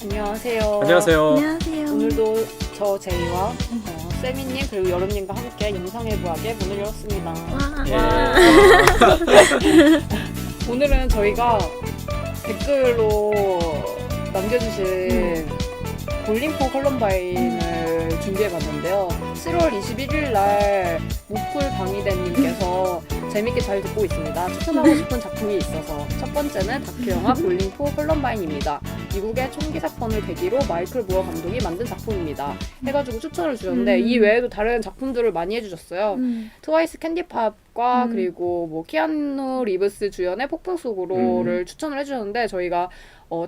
안녕하세요. 안녕하세요. 안녕하세요. 오늘도 저 제이와 세미님 그리고 여름님과 함께 영상의 부학의 문을 열었습니다. 와. 예. 오늘은 저희가 댓글로 남겨주신 볼링포 컬럼바인을 준비해봤는데요. 7월 21일 날 무풀 방위대님께서 재밌게 잘 듣고 있습니다. 추천하고 싶은 작품이 있어서 첫 번째는 다큐영화 볼링포 컬럼바인입니다. 미국의 총기 사건을 계기로 마이클 무어 감독이 만든 작품입니다. 해가지고 추천을 주셨는데 이 외에도 다른 작품들을 많이 해주셨어요. 트와이스 캔디팝과 그리고 뭐 키아누 리브스 주연의 폭풍 속으로를 추천을 해주셨는데 저희가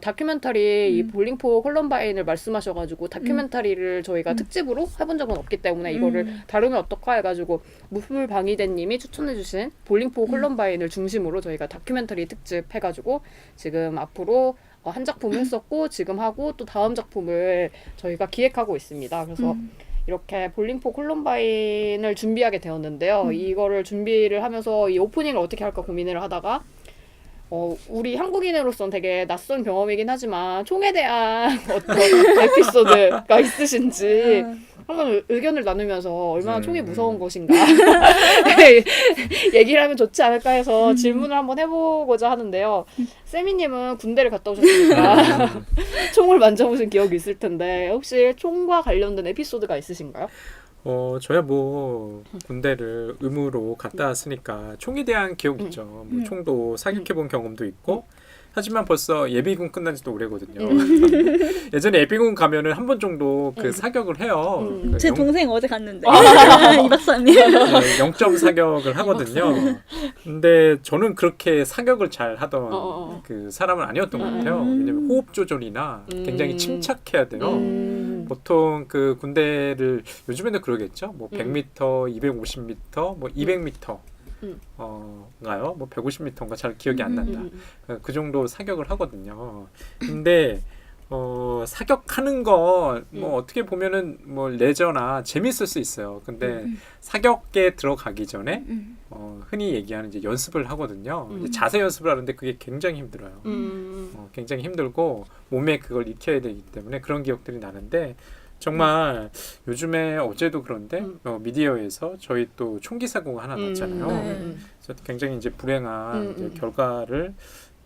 다큐멘터리 이 볼링포 컬럼바인을 말씀하셔가지고 다큐멘터리를 저희가 특집으로 해본 적은 없기 때문에 이거를 다루면 어떨까 해가지고 무풀 방위대님이 추천해주신 볼링포 컬럼바인을 중심으로 저희가 다큐멘터리 특집 해가지고 지금 앞으로 한 작품을 했었고 지금 하고 또 다음 작품을 저희가 기획하고 있습니다. 그래서 이렇게 볼링포 컬럼바인을 준비하게 되었는데요. 이거를 준비를 하면서 이 오프닝을 어떻게 할까 고민을 하다가 우리 한국인으로서는 되게 낯선 경험이긴 하지만 총에 대한 어떤 에피소드가 있으신지 한번 의견을 나누면서 얼마나 총이 무서운 것인가 얘기를 하면 좋지 않을까 해서 질문을 한번 해보고자 하는데요. 세미님은 군대를 갔다 오셨으니까 총을 만져보신 기억이 있을 텐데 혹시 총과 관련된 에피소드가 있으신가요? 저야 뭐 군대를 의무로 갔다 왔으니까 총에 대한 기억 있죠. 뭐 총도 사격해본 경험도 있고 하지만 벌써 예비군 끝난 지도 오래거든요. 예전에 예비군 가면은 한 번 정도 그 사격을 해요. 제 동생 어제 갔는데 2박 3일. 네, 0점 사격을 하거든요. 근데 저는 그렇게 사격을 잘 하던 그 사람은 아니었던 것 같아요. 왜냐면 호흡 조절이나 굉장히 침착해야 돼요. 보통 그 군대를 요즘에는 그러겠죠. 뭐 100m, 250m, 뭐 200m 가요. 뭐 150m인가 잘 기억이 안 난다. 그 정도 사격을 하거든요. 근데 사격하는 건 뭐 어떻게 보면은 뭐 레저나 재밌을 수 있어요. 근데 사격에 들어가기 전에 흔히 얘기하는 이제 연습을 하거든요. 이제 자세 연습을 하는데 그게 굉장히 힘들어요. 굉장히 힘들고 몸에 그걸 익혀야 되기 때문에 그런 기억들이 나는데 정말 요즘에 어제도 그런데 미디어에서 저희 또 총기 사고가 하나 났잖아요. 그래서 굉장히 이제 불행한 이제 결과를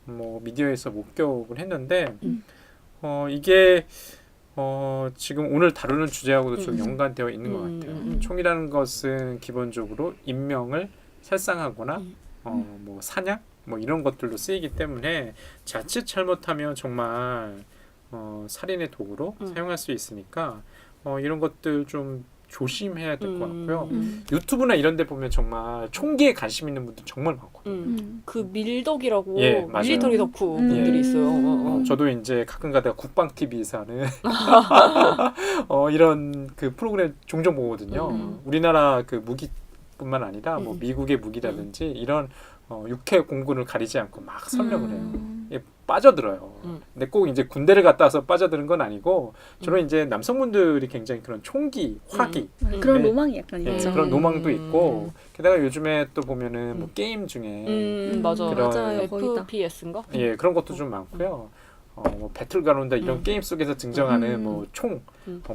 뭐 미디어에서 목격을 했는데 이게 지금 오늘 다루는 주제하고도 좀 연관되어 있는 것 같아요. 총이라는 것은 기본적으로 인명을 살상하거나 뭐 사냥 뭐 이런 것들로 쓰이기 때문에 자칫 잘못하면 정말 살인의 도구로 사용할 수 있으니까 이런 것들 좀 조심해야 될 것 같고요. 유튜브나 이런 데 보면 정말 총기에 관심 있는 분들 정말 많거든요. 그 밀덕이라고 예, 밀리터리 덕후 분들이 있어요. 저도 이제 가끔 가다가 국방TV사는 이런 그 프로그램 종종 보거든요. 우리나라 그 무기뿐만 아니라 뭐 미국의 무기라든지 이런 육해 공군을 가리지 않고 막 설명을 해요. 예, 빠져들어요. 근데 꼭 이제 군대를 갔다 와서 빠져드는 건 아니고 저는 이제 남성분들이 굉장히 그런 총기, 화기 그런 로망이 약간 예, 있죠. 그런 로망도 있고 게다가 요즘에 또 보면은 뭐 게임 중에 맞아. 그런 맞아요. FPS인가? 예 그런 것도 좀 많고요. 뭐 배틀그라운드 이런 게임 속에서 등장하는 뭐 총,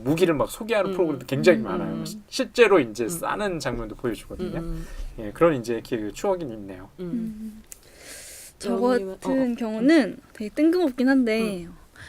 무기를 막 소개하는 프로그램도 굉장히 많아요. 실제로 이제 싸는 장면도 보여주거든요. 예, 그런 이제 추억이 있네요. 저 같은 경우는 되게 뜬금없긴 한데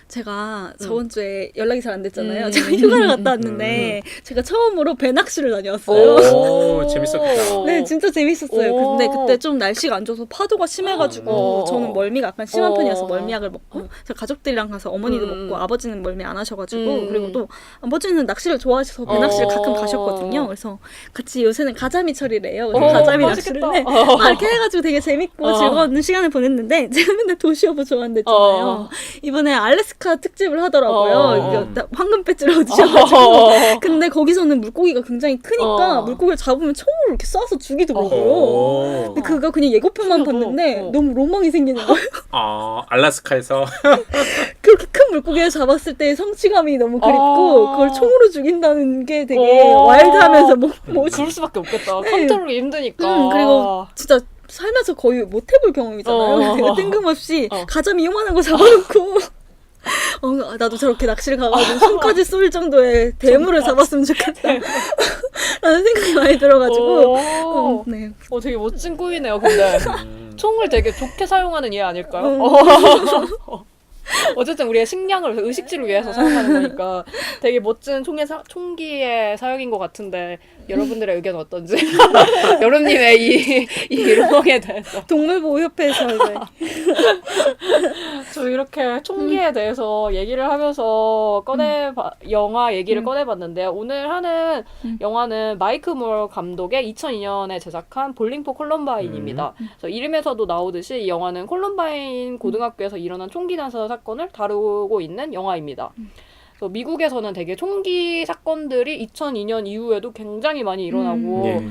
제가 저번 주에 연락이 잘 안 됐잖아요. 제가 휴가를 갔다 왔는데 제가 처음으로 배 낚시를 다녀왔어요. 오, 재밌었겠다. 네, 진짜 재밌었어요. 근데 그때 좀 날씨가 안 좋아서 파도가 심해가지고 저는 멀미가 약간 심한 편이어서 멀미약을 먹고 제가 가족들이랑 가서 어머니도 먹고 아버지는 멀미 안 하셔가지고 그리고 또 아버지는 낚시를 좋아하셔서 배 낚시를 가끔 가셨거든요. 그래서 같이 요새는 가자미철이래요. 그래서 가자미 낚시를 이렇게 해가지고 되게 재밌고 즐거운 시간을 보냈는데 제가 맨날 도시어부 좋아한댔잖아요. 이번에 알래스카 특집을 하더라고요. 황금 배지를 얻으셔가지고. 근데 거기서는 물고기가 굉장히 크니까 물고기를 잡으면 총으로 이렇게 쏴서 죽이더라고요. 근데 그거 그냥 예고편만 봤는데 너무 로망이 생기는 거예요. 알래스카에서 그렇게 큰 물고기를 잡았을 때의 성취감이 너무 그립고 그걸 총으로 죽인다는 게 되게 와일드하면서 뭐 그럴 수밖에 없겠다. 컨트롤이 힘드니까. 그리고 진짜 살면서 거의 못 해볼 경험이잖아요. 되게 뜬금없이 가자미 요만한 거 잡아놓고 나도 저렇게 낚시를 가가지고 손까지 쏠 정도의 대물을 잡았으면 좋겠다. 라는 생각이 많이 들어가지고. 네. 되게 멋진 꿈이네요. 근데 총을 되게 좋게 사용하는 예 아닐까요? 어쨌든 우리의 식량을 의식주를 위해서 사용하는 거니까 되게 멋진 총기의 사용인 것 같은데 여러분들의 의견은 어떤지 여름님의 이 로망에 대해서 동물보호협회에서 이제 저 이렇게 총기에 대해서 얘기를 하면서 영화 얘기를 꺼내봤는데요. 오늘 하는 영화는 마이크 무어 감독의 2002년에 제작한 볼링 포 콜럼바인입니다. 그래서 이름에서도 나오듯이 이 영화는 콜럼바인 고등학교에서 일어난 총기 난사 사건을 다루고 있는 영화입니다. 그래서 미국에서는 되게 총기 사건들이 2002년 이후에도 굉장히 많이 일어나고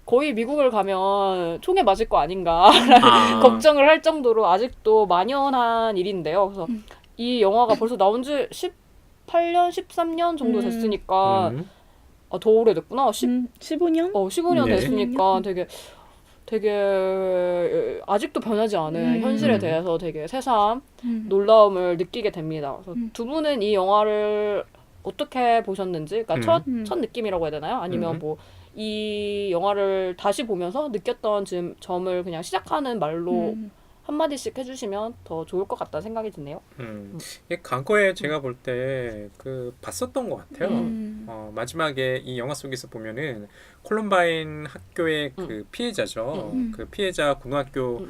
거의 미국을 가면 총에 맞을 거 아닌가 걱정을 할 정도로 아직도 만연한 일인데요. 그래서 이 영화가 벌써 나온 지 18년, 13년 정도 됐으니까 더 오래됐구나. 15년? 15년 네. 됐으니까 되게 아직도 변하지 않은 현실에 대해서 되게 새삼 놀라움을 느끼게 됩니다. 그래서 두 분은 이 영화를 어떻게 보셨는지, 그러니까 첫 느낌이라고 해야 되나요? 아니면 뭐 이 영화를 다시 보면서 느꼈던 점을 그냥 시작하는 말로 한마디씩 해주시면 더 좋을 것 같다는 생각이 드네요. 이 광고에 제가 볼 때 봤었던 것 같아요. 마지막에 이 영화 속에서 보면은 콜럼바인 학교의 그 피해자죠. 그 피해자 고등학교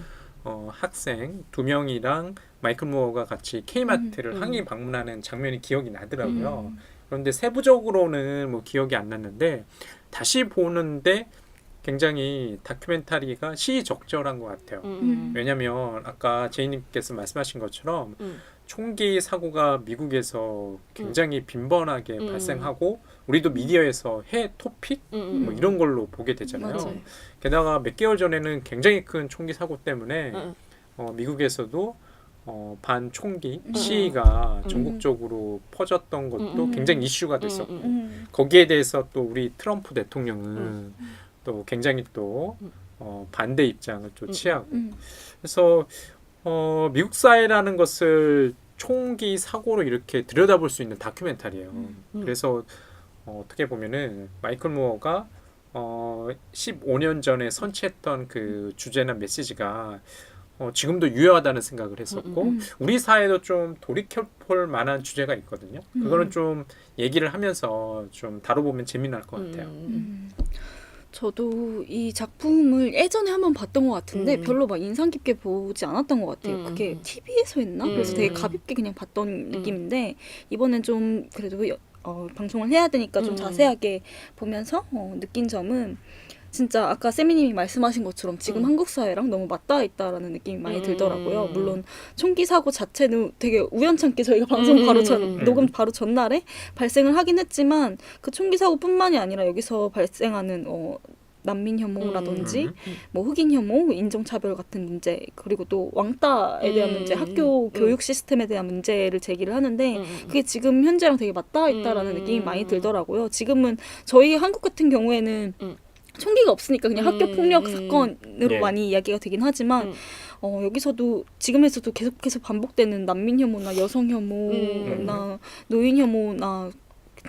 학생 2명이랑 마이클 무어가 같이 K마트를 항의 방문하는 장면이 기억이 나더라고요. 그런데 세부적으로는 뭐 기억이 안 났는데 다시 보는데 굉장히 다큐멘터리가 시의적절한 것 같아요. 왜냐하면 아까 제이님께서 말씀하신 것처럼 총기 사고가 미국에서 굉장히 빈번하게 발생하고 우리도 미디어에서 해 토픽 뭐 이런 걸로 보게 되잖아요. 맞아요. 게다가 몇 개월 전에는 굉장히 큰 총기 사고 때문에 미국에서도 반총기 시위가 전국적으로 퍼졌던 것도 굉장히 이슈가 됐었고 거기에 대해서 또 우리 트럼프 대통령은 또 굉장히 또 반대 입장을 또 취하고 그래서 미국 사회라는 것을 총기 사고로 이렇게 들여다볼 수 있는 다큐멘터리예요. 그래서 어떻게 보면은 마이클 무어가 15년 전에 선취했던 그 주제나 메시지가 지금도 유효하다는 생각을 했었고 우리 사회도 좀 돌이켜볼 만한 주제가 있거든요. 그거는 좀 얘기를 하면서 좀 다뤄보면 재미날 것 같아요. 저도 이 작품을 예전에 한번 봤던 것 같은데 별로 막 인상 깊게 보지 않았던 것 같아요. 그게 TV에서 했나? 그래서 되게 가볍게 그냥 봤던 느낌인데 이번엔 좀 그래도 방송을 해야 되니까 좀 자세하게 보면서 느낀 점은 진짜 아까 세미님이 말씀하신 것처럼 지금 한국 사회랑 너무 맞닿아 있다라는 느낌이 많이 들더라고요. 물론 총기 사고 자체는 되게 우연찮게 저희가 방송 바로 녹음 바로 전날에 발생을 하긴 했지만 그 총기 사고뿐만이 아니라 여기서 발생하는 난민 혐오라든지 뭐 흑인 혐오, 인종차별 같은 문제 그리고 또 왕따에 대한 문제, 학교 교육 시스템에 대한 문제를 제기를 하는데 그게 지금 현재랑 되게 맞닿아 있다라는 느낌이 많이 들더라고요. 지금은 저희 한국 같은 경우에는 총기가 없으니까 그냥 학교 폭력 사건으로 많이 이야기가 되긴 하지만 여기서도 지금에서도 계속해서 반복되는 난민 혐오나 여성 혐오나 노인 혐오나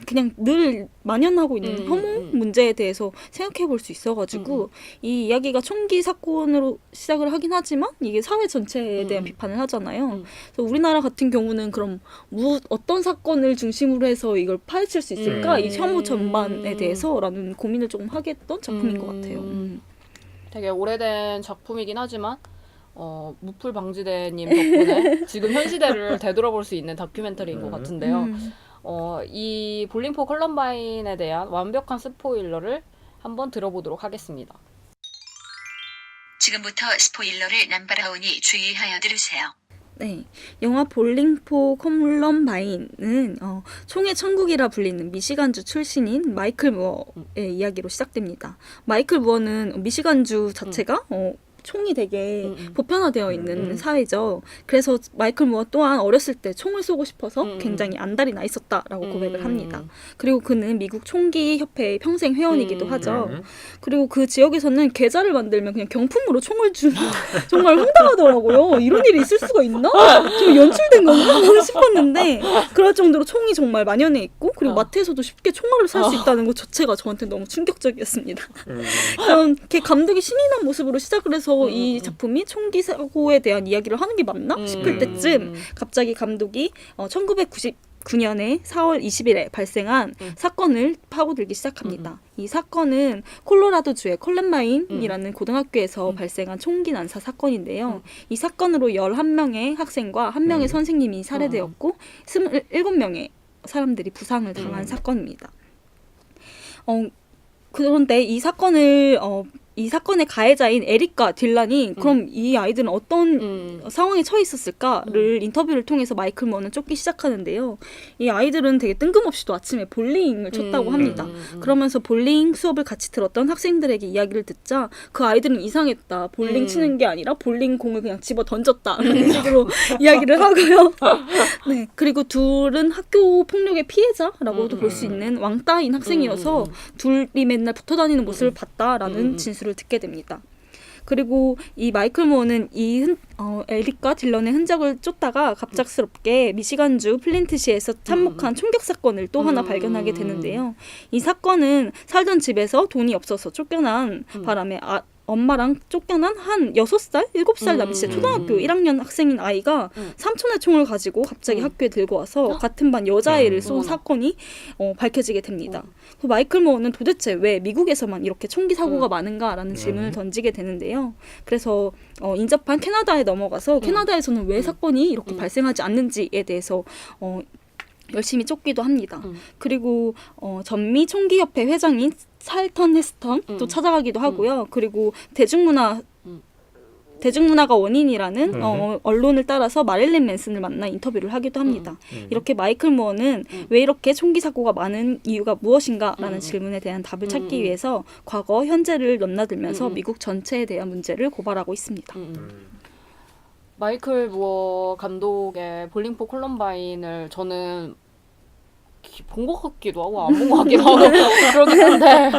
그냥 늘 만연하고 있는 혐오 문제에 대해서 생각해 볼 수 있어가지고 이 이야기가 총기 사건으로 시작을 하긴 하지만 이게 사회 전체에 대한 비판을 하잖아요. 그래서 우리나라 같은 경우는 그럼 어떤 사건을 중심으로 해서 이걸 파헤칠 수 있을까? 이 혐오 전반에 대해서라는 고민을 조금 하게 했던 작품인 것 같아요. 되게 오래된 작품이긴 하지만 무풀 방지대님 덕분에 지금 현 시대를 되돌아볼 수 있는 다큐멘터리인 것 같은데요. 이 볼링포 컬럼바인에 대한 완벽한 스포일러를 한번 들어보도록 하겠습니다. 지금부터 스포일러를 남발하오니 주의하여 들으세요. 네, 영화 볼링포 컬럼바인은 총의 천국이라 불리는 미시간주 출신인 마이클 무어의 이야기로 시작됩니다. 마이클 무어는 미시간주 자체가 총이 되게 보편화되어 있는 사회죠. 그래서 마이클 무어 또한 어렸을 때 총을 쏘고 싶어서 굉장히 안달이 나 있었다라고 고백을 합니다. 그리고 그는 미국 총기 협회의 평생 회원이기도 하죠. 그리고 그 지역에서는 계좌를 만들면 그냥 경품으로 총을 주는 정말 황당하더라고요. 이런 일이 있을 수가 있나? 좀 연출된 건가 싶었는데 그럴 정도로 총이 정말 만연해 있고 그리고 마트에서도 쉽게 총알을 살 수 있다는 것 자체가 저한테 너무 충격적이었습니다. 그럼 걔 감독이 신이 난 모습으로 시작을 해서 이 작품이 총기 사고에 대한 이야기를 하는 게 맞나 싶을 때쯤 갑자기 감독이 1999년에 4월 20일에 발생한 사건을 파고들기 시작합니다. 이 사건은 콜로라도주의 콜럼바인이라는 고등학교에서 발생한 총기 난사 사건인데요. 이 사건으로 11명의 학생과 1명의 선생님이 살해되었고 27명의 사람들이 부상을 당한 사건입니다. 그런데 이 사건의 가해자인 에릭과 딜란이 그럼 이 아이들은 어떤 상황에 처해 있었을까를 인터뷰를 통해서 마이클 무어는 쫓기 시작하는데요. 이 아이들은 되게 뜬금없이도 아침에 볼링을 쳤다고 합니다. 그러면서 볼링 수업을 같이 들었던 학생들에게 이야기를 듣자 그 아이들은 이상했다. 볼링 치는 게 아니라 볼링 공을 그냥 집어 던졌다. 라는 식으로 이야기를 하고요. 네, 그리고 둘은 학교 폭력의 피해자라고도 볼 수 있는 왕따인 학생이어서 둘이 맨날 붙어 다니는 모습을 봤다라는 진술을 듣게 됩니다. 그리고 이 마이클 무어는 에릭과 딜런의 흔적을 쫓다가 갑작스럽게 미시간주 플린트시에서 참혹한 총격 사건을 또 하나 발견하게 되는데요. 이 사건은 살던 집에서 돈이 없어서 쫓겨난 바람에 엄마랑 쫓겨난 한 6살, 7살 남짓의 초등학교 1학년 학생인 아이가 삼촌의 총을 가지고 갑자기 학교에 들고 와서 같은 반 여자아이를 쏜 사건이 밝혀지게 됩니다. 마이클 무어는 도대체 왜 미국에서만 이렇게 총기 사고가 많은가라는 질문을 던지게 되는데요. 그래서 인접한 캐나다에 넘어가서 캐나다에서는 왜 사건이 이렇게 발생하지 않는지에 대해서 열심히 쫓기도 합니다. 그리고 전미 총기협회 회장인 찰턴 헤스턴도 찾아가기도 하고요. 그리고 대중문화가 원인이라는 언론을 따라서 마릴린 맨슨을 만나 인터뷰를 하기도 합니다. 이렇게 마이클 무어는 왜 이렇게 총기 사고가 많은 이유가 무엇인가라는 질문에 대한 답을 찾기 위해서 과거, 현재를 넘나들면서 미국 전체에 대한 문제를 고발하고 있습니다. 마이클 무어 감독의 볼링 포 콜럼바인을 저는 본 것 같기도 하고 안 본 것 같기도 하고 그러긴 한데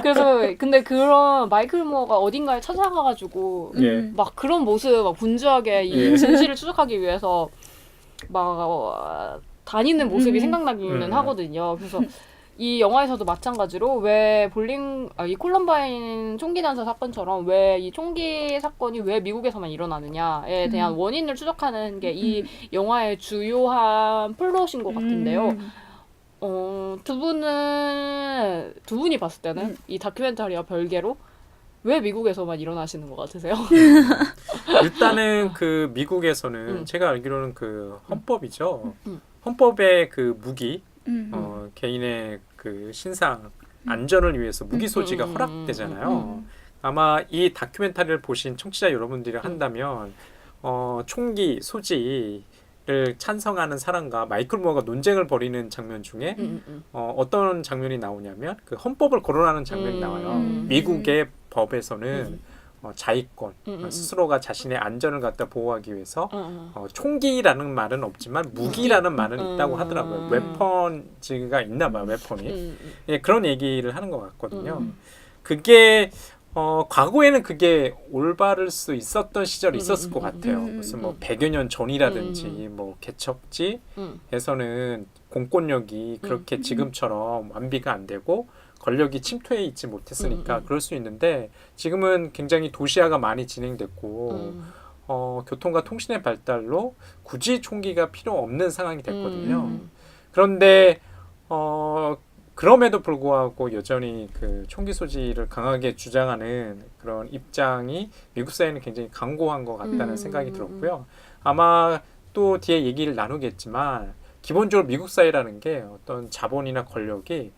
그래서 근데 그런 마이클 무어가 어딘가에 찾아가가지고 막 그런 모습 막 분주하게 이 진실을 추적하기 위해서 막 다니는 모습이 생각나기는 하거든요. 그래서 이 영화에서도 마찬가지로 왜 이 콜럼바인 총기 난사 사건처럼 왜 이 총기 사건이 왜 미국에서만 일어나느냐에 대한 원인을 추적하는 게 이 영화의 주요한 플롯인 것 같은데요. 두 분이 봤을 때는 이 다큐멘터리와 별개로 왜 미국에서만 일어나시는 것 같으세요? 일단은 그 미국에서는 제가 알기로는 그 헌법이죠. 헌법의 그 무기, 개인의 그 신상 안전을 위해서 무기 소지가 허락되잖아요. 아마 이 다큐멘터리를 보신 청취자 여러분들이 한다면 총기 소지를 찬성하는 사람과 마이클 무어가 논쟁을 벌이는 장면 중에 어떤 장면이 나오냐면 그 헌법을 거론하는 장면이 나와요. 미국의 법에서는 자위권, 스스로가 자신의 안전을 갖다 보호하기 위해서 총기라는 말은 없지만 무기라는 말은 있다고 하더라고요. 웨펀즈가 있나 봐요, 웨펀이. 예, 그런 얘기를 하는 것 같거든요. 그게 과거에는 그게 올바를 수 있었던 시절이 있었을 것 같아요. 무슨 뭐 100여 년 전이라든지 뭐 개척지에서는 공권력이 그렇게 지금처럼 완비가 안 되고 권력이 침투해 있지 못했으니까 그럴 수 있는데 지금은 굉장히 도시화가 많이 진행됐고 교통과 통신의 발달로 굳이 총기가 필요 없는 상황이 됐거든요. 그런데 그럼에도 불구하고 여전히 그 총기 소지를 강하게 주장하는 그런 입장이 미국 사회는 굉장히 강고한 것 같다는 생각이 들었고요. 아마 또 뒤에 얘기를 나누겠지만 기본적으로 미국 사회라는 게 어떤 자본이나 권력이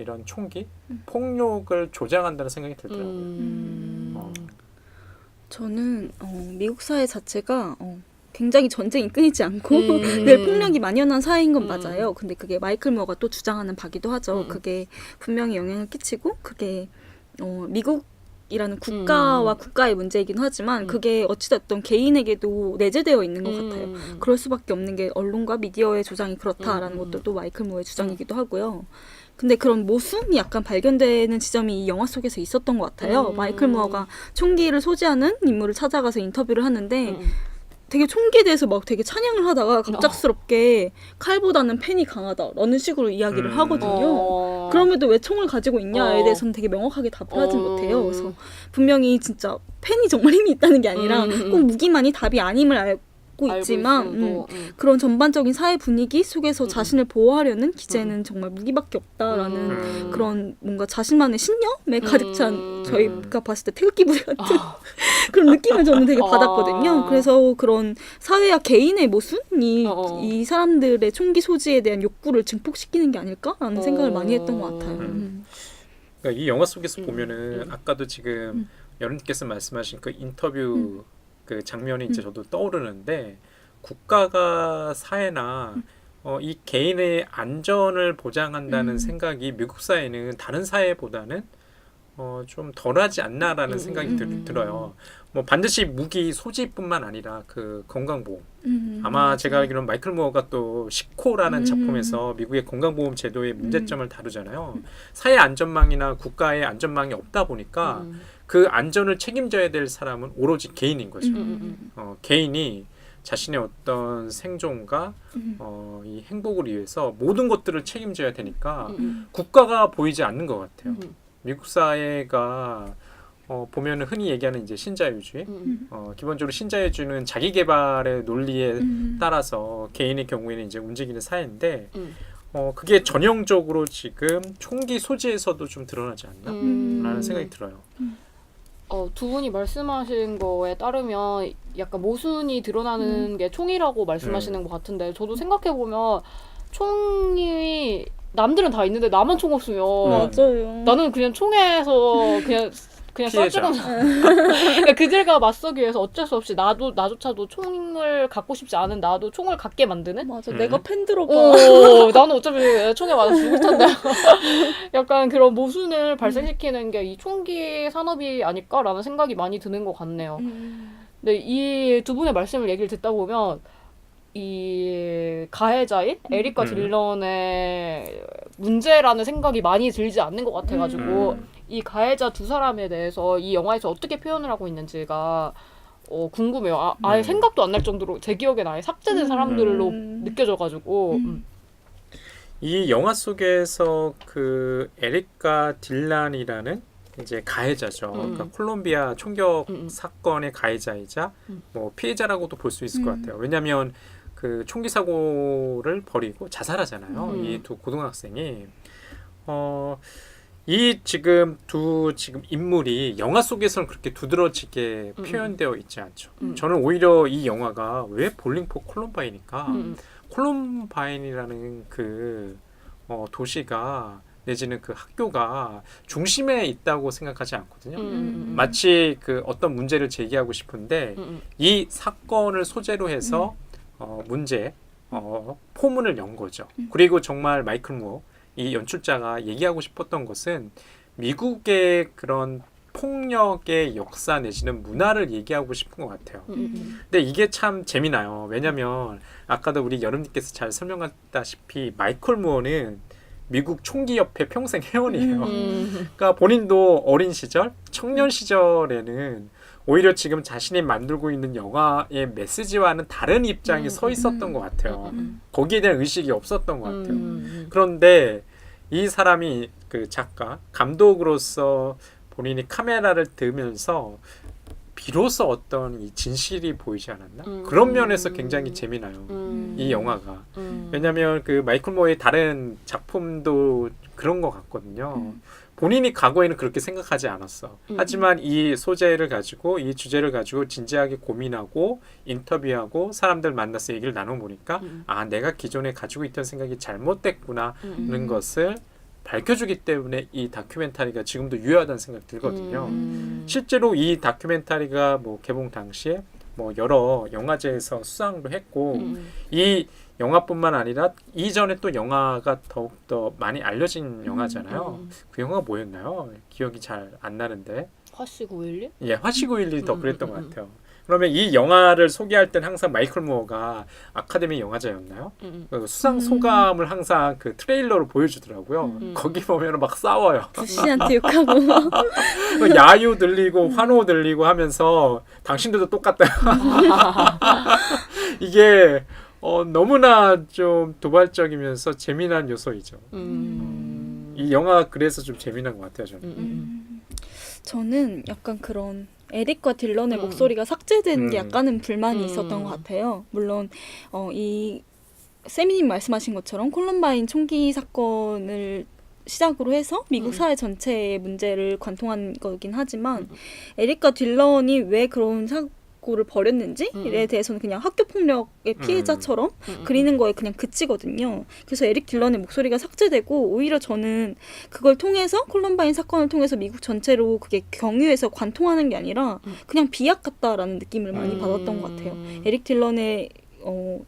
이런 총기, 폭력을 조장한다는 생각이 들더라고요. 저는 미국 사회 자체가 굉장히 전쟁이 끊이지 않고 늘 폭력이 만연한 사회인 건 맞아요. 근데 그게 마이클 무어가 또 주장하는 바기도 하죠. 그게 분명히 영향을 끼치고 그게 미국 미국이라는 국가와 국가의 문제이긴 하지만 그게 어찌됐든 개인에게도 내재되어 있는 것 같아요. 그럴 수밖에 없는 게 언론과 미디어의 주장이 그렇다라는 것도 또 마이클 무어의 주장이기도 하고요. 근데 그런 모순이 약간 발견되는 지점이 이 영화 속에서 있었던 것 같아요. 마이클 무어가 총기를 소지하는 인물을 찾아가서 인터뷰를 하는데 되게 총기에 대해서 막 되게 찬양을 하다가 갑작스럽게 칼보다는 펜이 강하다라는 식으로 이야기를 하거든요. 그럼에도 왜 총을 가지고 있냐에 대해서는 되게 명확하게 답을 하진 못해요. 그래서 분명히 진짜 펜이 정말 힘이 있다는 게 아니라 꼭 무기만이 답이 아님을 알고 있지만 그런 전반적인 사회 분위기 속에서 자신을 보호하려는 기제는 정말 무기밖에 없다라는 그런 뭔가 자신만의 신념에 가득 찬 저희가 봤을 때 태극기 부대 같은 그런 느낌을 저는 되게 받았거든요. 그래서 그런 사회와 개인의 모순이 이 사람들의 총기 소지에 대한 욕구를 증폭시키는 게 아닐까라는 생각을 많이 했던 것 같아요. 그러니까 이 영화 속에서 보면은 아까도 지금 여러분께서 말씀하신 그 인터뷰 그 장면이 이제 저도 떠오르는데 국가가 사회나 이 개인의 안전을 보장한다는 생각이 미국 사회는 다른 사회보다는 좀 덜하지 않나라는 생각이 들어요. 뭐 반드시 무기 소지뿐만 아니라 그 건강보험. 아마 제가 알기로는 마이클 무어가 또 시코라는 작품에서 미국의 건강보험 제도의 문제점을 다루잖아요. 사회 안전망이나 국가의 안전망이 없다 보니까 그 안전을 책임져야 될 사람은 오로지 개인인 거죠. 개인이 자신의 어떤 생존과 이 행복을 위해서 모든 것들을 책임져야 되니까 국가가 보이지 않는 것 같아요. 미국 사회가 보면 흔히 얘기하는 이제 신자유주의, 기본적으로 신자유주의는 자기 개발의 논리에 따라서 개인의 경우에는 이제 움직이는 사회인데, 그게 전형적으로 지금 총기 소지에서도 좀 드러나지 않나라는 생각이 들어요. 두 분이 말씀하신 거에 따르면 약간 모순이 드러나는 게 총이라고 말씀하시는 것 같은데 저도 생각해보면 총이 남들은 다 있는데 나만 총 없으면 맞아요. 나는 그냥 총에서 그냥 써주고 그러니까 그들과 맞서기 위해서 어쩔 수 없이 나조차도 총을 갖고 싶지 않은 나도 총을 갖게 만드는? 맞아. 내가 펜 들어봐. 나는 어차피 총에 맞아 죽을 텐데. 약간 그런 모순을 발생시키는 게 이 총기 산업이 아닐까라는 생각이 많이 드는 것 같네요. 근데 이 두 분의 얘기를 듣다 보면 이 가해자인 에릭과 딜런의 문제라는 생각이 많이 들지 않는 것 같아가지고 이 가해자 두 사람에 대해서 이 영화에서 어떻게 표현을 하고 있는지가 궁금해요. 아예 생각도 안 날 정도로 제 기억엔 아예 삭제된 사람들로 느껴져가지고 이 영화 속에서 그 에릭과 딜란이라는 이제 가해자죠. 그러니까 콜롬비아 총격 사건의 가해자이자 뭐 피해자라고도 볼 수 있을 것 같아요. 왜냐하면 그 총기 사고를 벌이고 자살하잖아요. 이 두 고등학생이 이 지금 인물이 영화 속에서는 그렇게 두드러지게 표현되어 있지 않죠. 저는 오히려 이 영화가 왜 볼링포 콜럼바인일까? 콜럼바인이라는 그 도시가 내지는 그 학교가 중심에 있다고 생각하지 않거든요. 마치 그 어떤 문제를 제기하고 싶은데 이 사건을 소재로 해서 포문을 연 거죠. 그리고 정말 마이클 무어 이 연출자가 얘기하고 싶었던 것은 미국의 그런 폭력의 역사 내지는 문화를 얘기하고 싶은 것 같아요. 근데 이게 참 재미나요. 왜냐하면 아까도 우리 여름님께서 잘 설명했다시피 마이클 무어는 미국 총기협회 평생 회원이에요. 그러니까 본인도 어린 시절, 청년 시절에는 오히려 지금 자신이 만들고 있는 영화의 메시지와는 다른 입장에 서 있었던 것 같아요. 거기에 대한 의식이 없었던 것 같아요. 그런데 이 사람이 그 작가, 감독으로서 본인이 카메라를 들면서 비로소 어떤 이 진실이 보이지 않았나? 그런 면에서 굉장히 재미나요. 이 영화가. 왜냐하면 그 마이클 무어의 다른 작품도 그런 것 같거든요. 본인이 과거에는 그렇게 생각하지 않았어. 하지만 이 소재를 가지고 이 주제를 가지고 진지하게 고민하고 인터뷰하고 사람들 만나서 얘기를 나눠보니까 아 내가 기존에 가지고 있던 생각이 잘못됐구나는 것을 밝혀주기 때문에 이 다큐멘터리가 지금도 유효하다는 생각이 들거든요. 실제로 이 다큐멘터리가 뭐 개봉 당시에 뭐 여러 영화제에서 수상도 했고 이 영화뿐만 아니라 이전에 또 영화가 더욱더 많이 알려진 영화잖아요. 그 영화가 뭐였나요? 기억이 잘 안 나는데. 화씨 911? 예, 화씨 911이 더 그랬던 것 같아요. 그러면 이 영화를 소개할 땐 항상 마이클 무어가 아카데미 영화제였나요? 그 수상 소감을 항상 그 트레일러로 보여주더라고요. 거기 보면 막 싸워요. 부시한테 욕하고 야유 들리고 환호 들리고 하면서 당신들도 똑같다. 이게 너무나 좀 도발적이면서 재미난 요소이죠. 이 영화 그래서 좀 재미난 것 같아요. 저는 약간 그런 에릭과 딜런의 목소리가 삭제된 게 약간은 불만이 있었던 것 같아요. 물론 이 세미님 말씀하신 것처럼 콜럼바인 총기 사건을 시작으로 해서 미국 사회 전체의 문제를 관통한 거긴 하지만 에릭과 딜런이 왜 그런 사고를 벌였는지에 대해서는 그냥 학교 폭력의 피해자처럼 그리는 거에 그냥 그치거든요. 그래서 에릭 딜런의 목소리가 삭제되고 오히려 저는 그걸 통해서 콜럼바인 사건을 통해서 미국 전체로 그게 경유해서 관통하는 게 아니라 그냥 비약 같다라는 느낌을 많이 받았던 것 같아요. 에릭 딜런의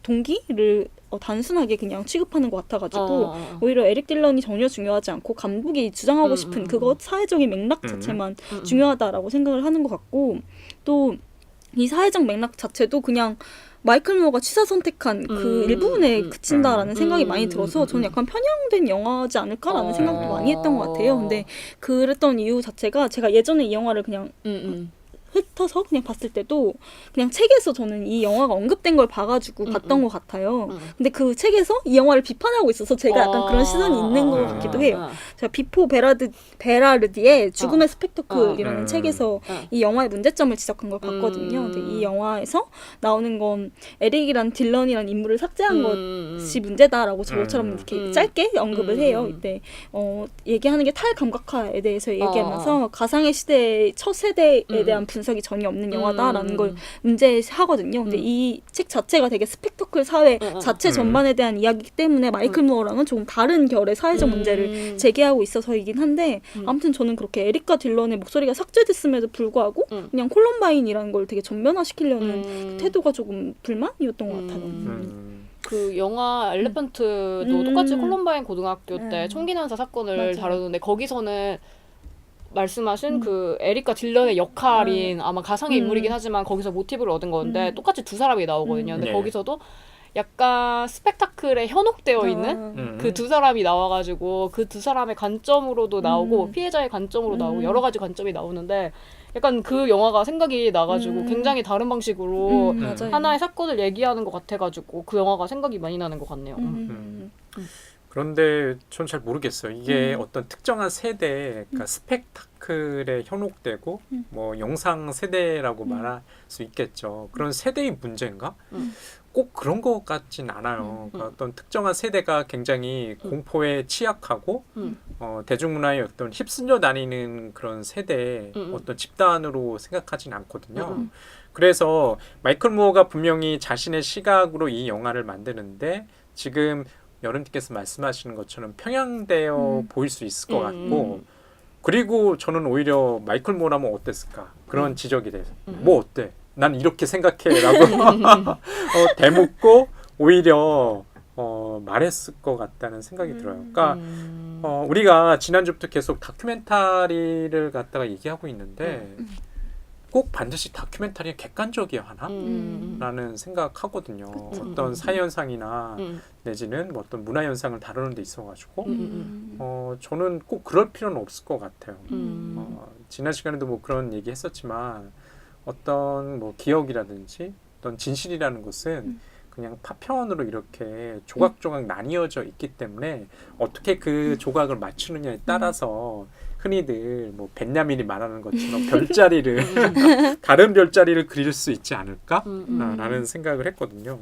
동기를 단순하게 그냥 취급하는 것 같아가지고 오히려 에릭 딜런이 전혀 중요하지 않고 감독이 주장하고 싶은 그것 사회적인 맥락 자체만 중요하다라고 생각을 하는 것 같고 또 이 사회적 맥락 자체도 그냥 마이클 무어가 취사 선택한 그 일부분에 그친다라는 생각이 많이 들어서 저는 약간 편향된 영화지 않을까라는 생각도 많이 했던 것 같아요. 근데 그랬던 이유 자체가 제가 예전에 이 영화를 그냥 훑어서 그냥 봤을 때도 그냥 책에서 저는 이 영화가 언급된 걸 봐가지고 봤던 것 같아요. 근데 그 책에서 이 영화를 비판하고 있어서 제가 약간 그런 시선이 있는 것 같기도 해요. 제가 비포 베라르디의 죽음의 스펙터클이라는 책에서 이 영화의 문제점을 지적한 걸 봤거든요. 근데 이 영화에서 나오는 건 에릭이란 딜런이란 인물을 삭제한 것이 문제다라고 저처럼 이렇게 짧게 언급을 해요. 이때 얘기하는 게 탈감각화에 대해서 얘기하면서 가상의 시대의 첫 세대에 대한 분석이 전혀 없는 영화다라는 걸 문제하거든요. 근데 이 책 자체가 되게 스펙터클 사회 자체 전반에 대한 이야기이기 때문에 마이클 무어랑은 조금 다른 결의 사회적 문제를 제기하고 있어서이긴 한데 아무튼 저는 그렇게 에릭과 딜런의 목소리가 삭제됐음에도 불구하고 그냥 콜럼바인이라는 걸 되게 전면화시키려는 태도가 조금 불만이었던 것 같아요. 그 영화 엘레펀트도 똑같이 콜럼바인 고등학교 때 총기 난사 사건을 다루는데 거기서는 말씀하신 그 에릭과 딜런의 역할인 아마 가상의 인물이긴 하지만 거기서 모티브를 얻은 건데 똑같이 두 사람이 나오거든요. 근데 거기서도 약간 스펙타클에 현혹되어 있는 그 두 사람이 나와가지고 그 두 사람의 관점으로도 나오고 피해자의 관점으로 나오고 여러 가지 관점이 나오는데 약간 그 영화가 생각이 나가지고 굉장히 다른 방식으로 하나의 사건을 얘기하는 것 같아가지고 그 영화가 생각이 많이 나는 것 같네요. 그런데 전 잘 모르겠어요. 이게 어떤 특정한 세대, 그러니까 스펙타클에 현혹되고 뭐 영상 세대라고 말할 수 있겠죠. 그런 세대의 문제인가? 꼭 그런 것 같진 않아요. 그러니까 어떤 특정한 세대가 굉장히 공포에 취약하고 대중문화의 어떤 휩쓸려 다니는 그런 세대 어떤 집단으로 생각하진 않거든요. 그래서 마이클 무어가 분명히 자신의 시각으로 이 영화를 만드는데 지금 여름님께서 말씀하시는 것처럼 평양되어 보일 수 있을 것 같고 그리고 저는 오히려 마이클 무어라면 어땠을까 그런 지적이 돼서 뭐 어때? 난 이렇게 생각해 라고 대묻고 오히려 말했을 것 같다는 생각이 들어요. 그러니까 우리가 지난주부터 계속 다큐멘터리를 갖다가 얘기하고 있는데 꼭 반드시 다큐멘터리가 객관적이어야 하나? 라는 생각하거든요. 어떤 사회현상이나 내지는 뭐 어떤 문화현상을 다루는 데 있어가지고 저는 꼭 그럴 필요는 없을 것 같아요. 지난 시간에도 뭐 그런 얘기 했었지만 어떤 뭐 기억이라든지 어떤 진실이라는 것은 그냥 파편으로 이렇게 조각조각 나뉘어져 있기 때문에 어떻게 그 조각을 맞추느냐에 따라서 흔히들 뭐 벤야민이 말하는 것처럼 별자리를 다른 별자리를 그릴 수 있지 않을까? 라는 생각을 했거든요.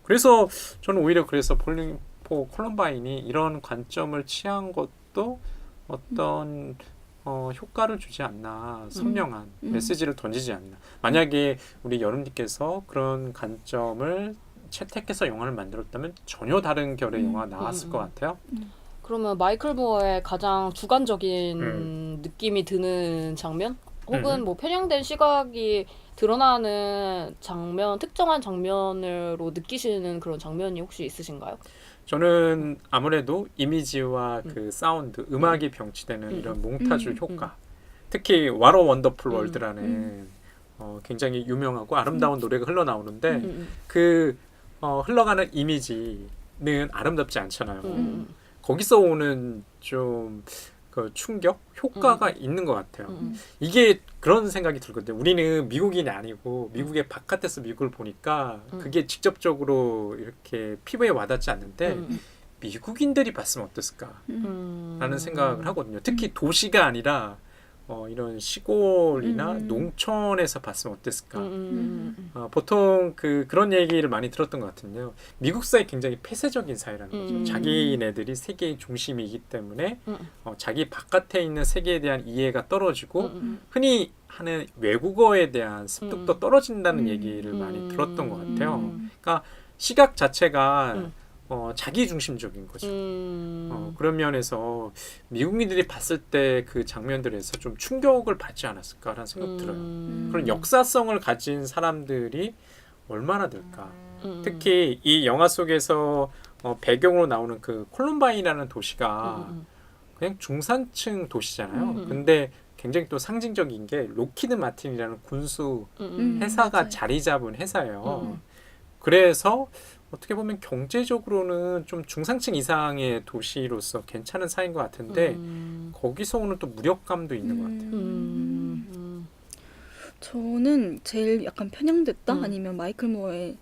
그래서 저는 오히려 그래서 볼링 포 콜럼바인이 이런 관점을 취한 것도 어떤 효과를 주지 않나, 선명한 메시지를 던지지 않나. 만약에 우리 여름님께서 그런 관점을 채택해서 영화를 만들었다면 전혀 다른 결의 영화가 나왔을 것 같아요. 그러면 마이클 무어의 가장 주관적인 느낌이 드는 장면? 혹은 뭐 편향된 시각이 드러나는 장면, 특정한 장면으로 느끼시는 그런 장면이 혹시 있으신가요? 저는 아무래도 이미지와 그 사운드, 음악이 병치되는 이런 몽타주 효과 특히 와로 원더풀 월드라는 굉장히 유명하고 아름다운 노래가 흘러나오는데 그 흘러가는 이미지는 아름답지 않잖아요. 거기서 오는 좀 그 충격 효과가 있는 것 같아요. 이게 그런 생각이 들거든요. 우리는 미국인이 아니고 미국의 바깥에서 미국을 보니까 그게 직접적으로 이렇게 피부에 와닿지 않는데 미국인들이 봤으면 어땠을까 라는 생각을 하거든요. 특히 도시가 아니라 이런 시골이나 농촌에서 봤으면 어땠을까. 보통 그런 얘기를 많이 들었던 것 같은데요. 미국 사회 굉장히 폐쇄적인 사회라는 거죠. 자기네들이 세계의 중심이기 때문에 자기 바깥에 있는 세계에 대한 이해가 떨어지고 흔히 하는 외국어에 대한 습득도 떨어진다는 얘기를 많이 들었던 것 같아요. 그러니까 시각 자체가 자기 중심적인 거죠. 그런 면에서 미국인들이 봤을 때 그 장면들에서 좀 충격을 받지 않았을까라는 생각 들어요. 그런 역사성을 가진 사람들이 얼마나 될까. 특히 이 영화 속에서 배경으로 나오는 그 콜럼바인이라는 도시가 그냥 중산층 도시잖아요. 근데 굉장히 또 상징적인 게 로키드 마틴이라는 군수 회사가 맞아요. 자리 잡은 회사예요. 그래서 어떻게 보면 경제적으로는 좀 중상층 이상의 도시로서 괜찮은 사이인 것 같은데 거기서 오는 또 무력감도 있는 것 같아요. 저는 제일 약간 편향됐다 아니면 마이클 무어의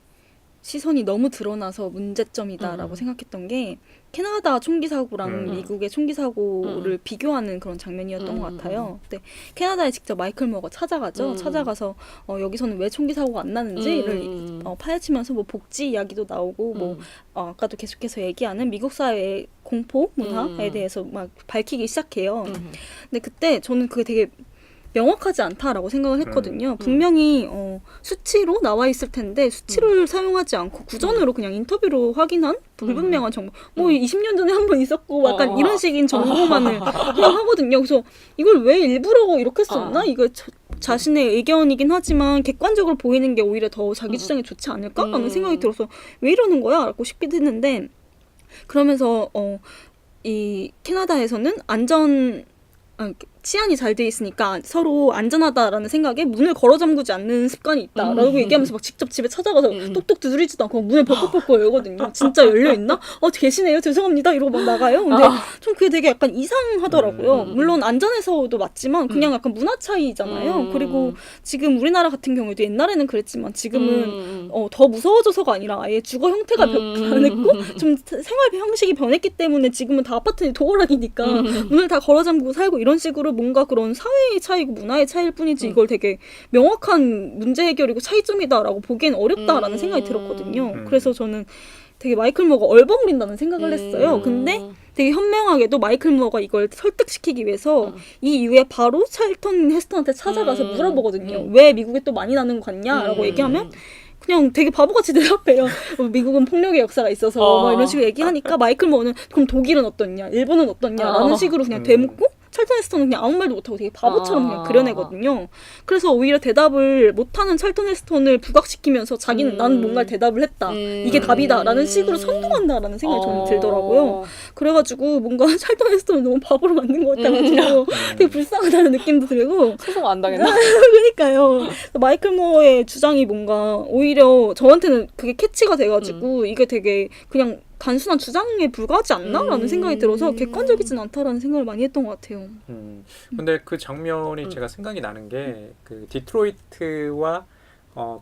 시선이 너무 드러나서 문제점이다라고 생각했던 게 캐나다 총기 사고랑 미국의 총기 사고를 비교하는 그런 장면이었던 것 같아요. 근데 캐나다에 직접 마이클 무어가 찾아가죠. 찾아가서 여기서는 왜 총기 사고가 안 나는지를 파헤치면서 뭐 복지 이야기도 나오고 뭐 아까도 계속해서 얘기하는 미국 사회의 공포 문화에 대해서 막 밝히기 시작해요. 근데 그때 저는 그게 되게 명확하지 않다라고 생각을 했거든요. 분명히 수치로 나와 있을 텐데 수치를 사용하지 않고 구전으로 그냥 인터뷰로 확인한 불분명한 정보. 뭐 20년 전에 한 번 있었고 약간 이런 식인 정보만을 그냥 하거든요. 그래서 이걸 왜 일부러 이렇게 썼나? 이거 자신의 의견이긴 하지만 객관적으로 보이는 게 오히려 더 자기 주장에 좋지 않을까? 라는 생각이 들어서 왜 이러는 거야? 라고 싶기도 했는데 그러면서 이 캐나다에서는 치안이 잘 돼 있으니까 서로 안전하다라는 생각에 문을 걸어 잠그지 않는 습관이 있다라고 얘기하면서 막 직접 집에 찾아가서 똑똑 두드리지도 않고 문을 벅벅벅 열거든요. 진짜 열려있나? 계시네요. 죄송합니다. 이러고 막 나가요. 근데 좀 그게 되게 약간 이상하더라고요. 물론 안전해서도 맞지만 그냥 약간 문화 차이잖아요. 그리고 지금 우리나라 같은 경우에도 옛날에는 그랬지만 지금은 더 무서워져서가 아니라 아예 주거 형태가 변했고 좀 생활 형식이 변했기 때문에 지금은 다 아파트에 도어락이니까 문을 다 걸어 잠그고 살고 이런 식으로 뭔가 그런 사회의 차이고 문화의 차이일 뿐이지 이걸 되게 명확한 문제 해결이고 차이점이다라고 보기엔 어렵다라는 생각이 들었거든요. 그래서 저는 되게 마이클 무어가 얼버무린다는 생각을 했어요. 근데 되게 현명하게도 마이클 무어가 이걸 설득시키기 위해서 이 이후에 바로 찰턴 헤스턴한테 찾아가서 물어보거든요. 왜 미국에 또 많이 나는 거 같냐라고 얘기하면 그냥 되게 바보같이 대답해요. 미국은 폭력의 역사가 있어서 막 이런 식으로 얘기하니까 마이클 무어는 그럼 독일은 어떻냐, 일본은 어떻냐라는 식으로 그냥 되묻고 찰턴 헤스턴은 그냥 아무 말도 못하고 되게 바보처럼 그냥 그려내거든요. 그래서 오히려 대답을 못하는 찰턴 헤스턴을 부각시키면서 자기는 나는 뭔가 대답을 했다. 이게 답이다라는 식으로 선동한다라는 생각이 저는 들더라고요. 그래가지고 뭔가 찰턴 헤스턴을 너무 바보로 만든 것 같아가지고 되게 불쌍하다는 느낌도 들고 소송 안 당했나? 그러니까요. 마이클 무어의 주장이 뭔가 오히려 저한테는 그게 캐치가 돼가지고 이게 되게 그냥 단순한 주장에 불과하지 않나라는 생각이 들어서 객관적이진 않다라는 생각을 많이 했던 것 같아요. 근데 그 장면이 제가 생각이 나는 게 그 디트로이트와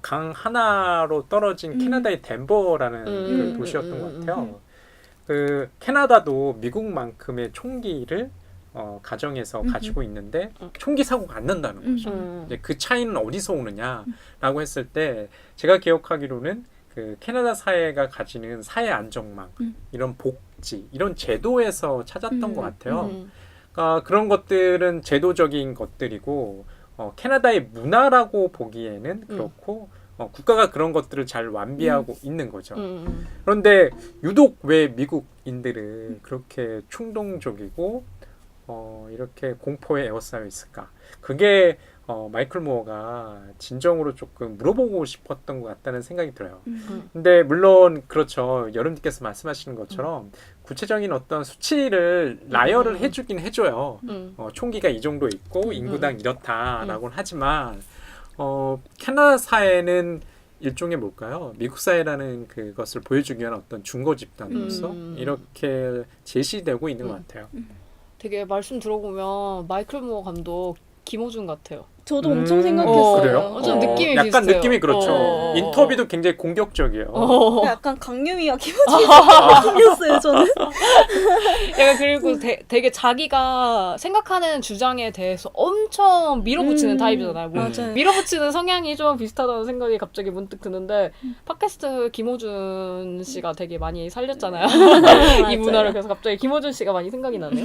강 하나로 떨어진 캐나다의 덴버라는 그 도시였던 것 같아요. 그 캐나다도 미국만큼의 총기를 가정에서 가지고 있는데 총기 사고가 안 난다는 거죠. 이제 그 차이는 어디서 오느냐라고 했을 때 제가 기억하기로는 그 캐나다 사회가 가지는 사회 안정망, 이런 복지, 이런 제도에서 찾았던 것 같아요. 그러니까 그런 것들은 제도적인 것들이고 캐나다의 문화라고 보기에는 그렇고 국가가 그런 것들을 잘 완비하고 있는 거죠. 그런데 유독 왜 미국인들은 그렇게 충동적이고 이렇게 공포에 에워싸여 있을까? 그게 마이클 무어가 진정으로 조금 물어보고 싶었던 것 같다는 생각이 들어요. 근데 물론 그렇죠. 여러분께서 말씀하시는 것처럼 구체적인 어떤 수치를 나열을 해주긴 해줘요. 총기가 이 정도 있고 인구당 이렇다라고는 하지만 캐나다 사회는 일종의 뭘까요? 미국 사회라는 그것을 보여주기 위한 어떤 중고 집단으로서 이렇게 제시되고 있는 것 같아요. 되게 말씀 들어보면 마이클 무어 감독 김호준 같아요. 저도 엄청 생각했어요. 그래요? 좀 느낌이 약간 비슷해요. 느낌이 그렇죠. 인터뷰도 굉장히 공격적이에요. 약간 강유미와 김호준이 생각했어요. 저는. 약간 그리고 되게 자기가 생각하는 주장에 대해서 엄청 밀어붙이는 타입이잖아요. 뭐 맞아요. 밀어붙이는 성향이 좀 비슷하다는 생각이 갑자기 문득 드는데 팟캐스트 김호준 씨가 되게 많이 살렸잖아요. 이 문화를. 그래서 갑자기 김호준 씨가 많이 생각이 나네요.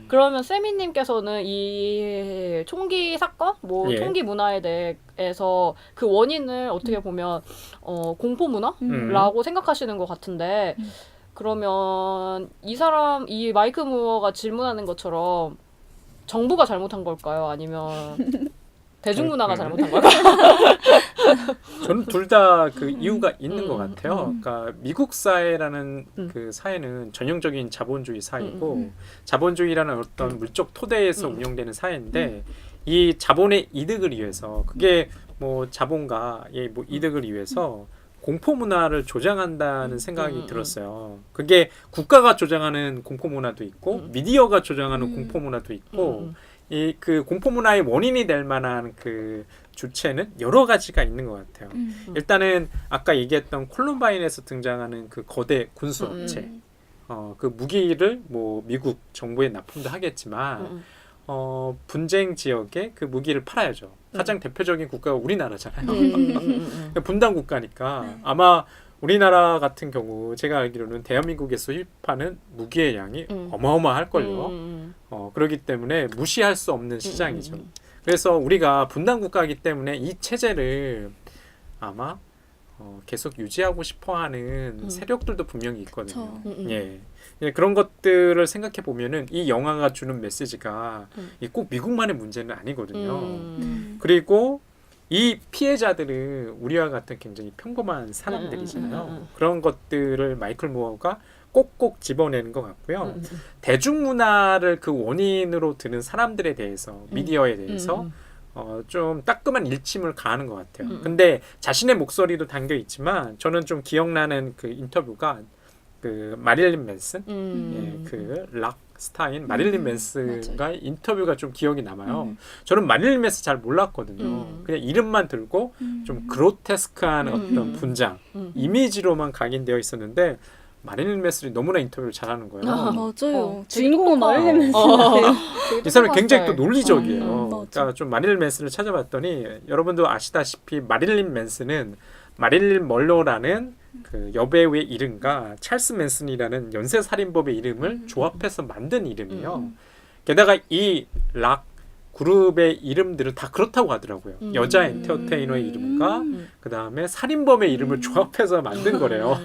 그러면 세미님께서는 이 총기 사건, 뭐 예. 총기 문화에 대해서 그 원인을 어떻게 보면 공포 문화라고 생각하시는 것 같은데 그러면 이 마이크 무어가 질문하는 것처럼 정부가 잘못한 걸까요? 아니면 대중문화가 잘못한 걸까요? 저는 둘 다 그 이유가 있는 것 같아요. 그러니까 미국 사회라는 그 사회는 전형적인 자본주의 사회고 자본주의라는 어떤 물적 토대에서 운영되는 사회인데 이 자본의 이득을 위해서 그게 뭐 자본가의 뭐 이득을 위해서 공포 문화를 조장한다는 생각이 들었어요. 그게 국가가 조장하는 공포 문화도 있고 미디어가 조장하는 공포 문화도 있고 이 그 공포 문화의 원인이 될 만한 그 주체는 여러 가지가 있는 것 같아요. 일단은 아까 얘기했던 콜럼바인에서 등장하는 그 거대 군수 업체, 그 무기를 뭐 미국 정부에 납품도 하겠지만 분쟁 지역에 그 무기를 팔아야죠. 가장 대표적인 국가가 우리나라잖아요. 분단 국가니까 아마 우리나라 같은 경우 제가 알기로는 대한민국에서 수입하는 무기의 양이 어마어마할걸요. 그렇기 때문에 무시할 수 없는 시장이죠. 그래서 우리가 분단 국가이기 때문에 이 체제를 아마 계속 유지하고 싶어하는 세력들도 분명히 있거든요. 예. 그런 것들을 생각해 보면은 이 영화가 주는 메시지가 꼭 미국만의 문제는 아니거든요. 그리고 이 피해자들은 우리와 같은 굉장히 평범한 사람들이잖아요. 그런 것들을 마이클 무어가 꼭꼭 집어내는 것 같고요. 대중문화를 그 원인으로 드는 사람들에 대해서, 미디어에 대해서 좀 따끔한 일침을 가하는 것 같아요. 근데 자신의 목소리도 담겨 있지만 저는 좀 기억나는 그 인터뷰가 그 마릴린 맨슨, 그 락 스타인 마릴린 맨슨과 인터뷰가 좀 기억이 남아요. 저는 마릴린 맨슨 잘 몰랐거든요. 그냥 이름만 들고 좀 그로테스크한 어떤 분장, 이미지로만 각인되어 있었는데 마릴린 맨슨이 너무나 인터뷰를 잘하는 거예요. 맞아요. 주인공은 마릴린 맨슨이에요. 이 사람이 굉장히 또 논리적이에요. 맞아. 그러니까 좀 마릴린 맨슨을 찾아봤더니 여러분도 아시다시피 마릴린 맨슨은 마릴린 멀로라는 그 여배우의 이름과 찰스 맨슨이라는 연쇄살인범의 이름을 조합해서 만든 이름이에요. 게다가 이 락 그룹의 이름들은 다 그렇다고 하더라고요. 여자 엔터테이너의 이름과 그 다음에 살인범의 이름을 조합해서 만든 거래요.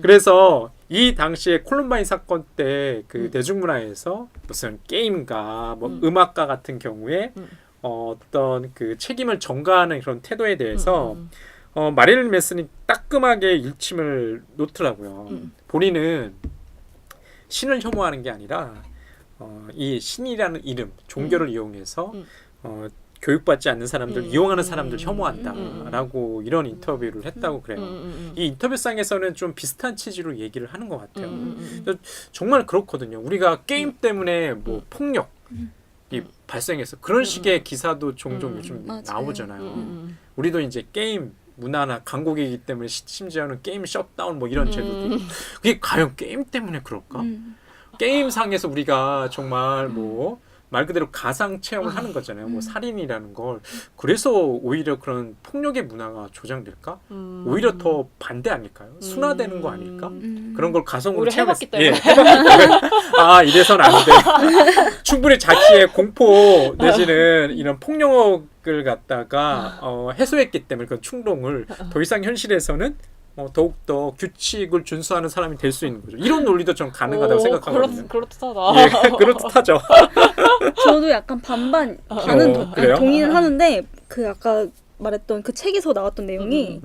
그래서 이 당시에 콜럼바인 사건 때 그 대중문화에서 무슨 게임가, 뭐 음악가 같은 경우에 어떤 그 책임을 전가하는 그런 태도에 대해서 마릴린 맨슨이 따끔하게 일침을 놓더라고요. 본인은 신을 혐오하는 게 아니라 이 신이라는 이름, 종교를 이용해서 교육받지 않는 사람들, 이용하는 사람들 혐오한다라고 이런 인터뷰를 했다고 그래요. 이 인터뷰상에서는 좀 비슷한 취지로 얘기를 하는 것 같아요. 정말 그렇거든요. 우리가 게임 때문에 뭐 폭력이 발생해서 그런 식의 기사도 종종 요즘 나오잖아요. 우리도 이제 게임 문화나 강국이기 때문에 심지어는 게임 셧다운 뭐 이런 제도도 있고 그게 과연 게임 때문에 그럴까? 게임상에서 우리가 정말 뭐 말 그대로 가상 체험을 하는 거잖아요. 뭐 살인이라는 걸. 그래서 오히려 그런 폭력의 문화가 조장될까? 오히려 더 반대 아닐까요? 순화되는 거 아닐까? 그런 걸 가성으로 우리 해봤기 때문에. 아, 이래서는 안 돼. 충분히 자기의 공포 내지는 이런 폭력을 갖다가 해소했기 때문에 그 충동을 더 이상 현실에서는 더욱더 규칙을 준수하는 사람이 될 수 있는 거죠. 이런 논리도 좀 가능하다고 생각하거든요. 그렇듯하다. 예, 그렇듯하죠. 저도 약간 반반 반은 그래요? 동의는 하는데 그 아까 말했던 그 책에서 나왔던 내용이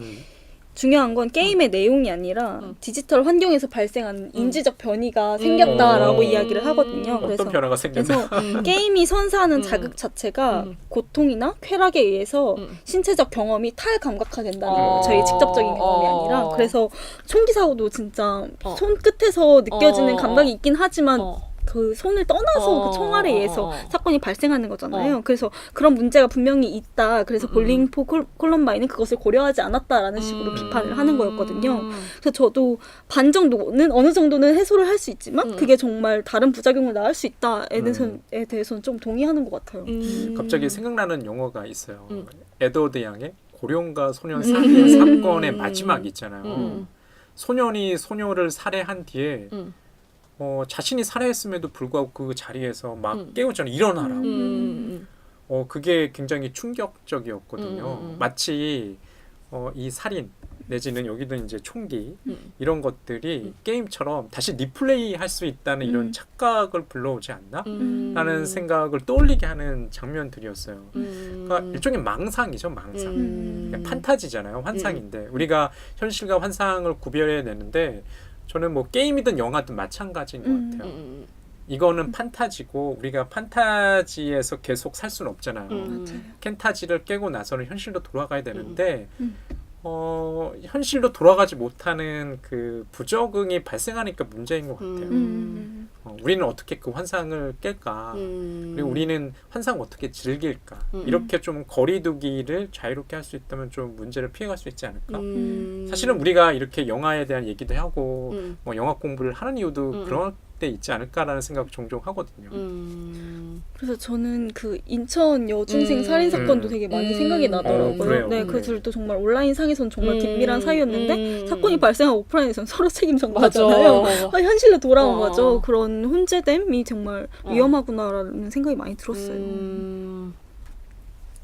중요한 건 게임의 내용이 아니라 디지털 환경에서 발생한 인지적 변이가 생겼다라고 이야기를 하거든요. 어떤 변화가 생겼나? 그래서 게임이 선사하는 자극 자체가 고통이나 쾌락에 의해서 신체적 경험이 탈감각화된다는 거예요. 저희 직접적인 경험이 아니라. 그래서 총기 사고도 진짜 손끝에서 느껴지는 감각이 있긴 하지만 그 손을 떠나서 그 총알에 의해서 사건이 발생하는 거잖아요. 그래서 그런 문제가 분명히 있다. 그래서 볼링 포 콜럼바인은 그것을 고려하지 않았다라는 식으로 비판을 하는 거였거든요. 그래서 저도 반 정도는 어느 정도는 해소를 할 수 있지만 그게 정말 다른 부작용을 낳을 수 있다에 대해서는 좀 동의하는 것 같아요. 갑자기 생각나는 용어가 있어요. 에드워드 양의 고령과 소년 살해 사건의 마지막 있잖아요. 소년이 소녀를 살해한 뒤에 자신이 살해했음에도 불구하고 그 자리에서 막 깨우잖아요. 일어나라고. 그게 굉장히 충격적이었거든요. 마치 이 살인 내지는 여기도 이제 총기 이런 것들이 게임처럼 다시 리플레이 할 수 있다는 이런 착각을 불러오지 않나? 라는 생각을 떠올리게 하는 장면들이었어요. 그러니까 일종의 망상이죠. 망상. 그러니까 판타지잖아요. 환상인데 우리가 현실과 환상을 구별해내는데 저는 뭐 게임이든 영화든 마찬가지인 것 같아요. 이거는 판타지고 우리가 판타지에서 계속 살 수는 없잖아요. 펜타지를 깨고 나서는 현실로 돌아가야 되는데 현실로 돌아가지 못하는 그 부적응이 발생하니까 문제인 것 같아요. 우리는 어떻게 그 환상을 깰까? 그리고 우리는 환상 어떻게 즐길까? 이렇게 좀 거리두기를 자유롭게 할 수 있다면 좀 문제를 피해갈 수 있지 않을까? 사실은 우리가 이렇게 영화에 대한 얘기도 하고 뭐 영화 공부를 하는 이유도 그런 때 있지 않을까라는 생각 종종 하거든요. 그래서 저는 그 인천 여중생 살인 사건도 되게 많이 생각이 나더라고요. 그래요? 네, 그 둘도 정말 온라인 상에서는 정말 긴밀한 사이였는데 사건이 발생한 오프라인에서는 서로 책임 전가잖아요. 현실로 돌아온 거죠. 그런 혼재됨이 정말 위험하구나라는 생각이 많이 들었어요.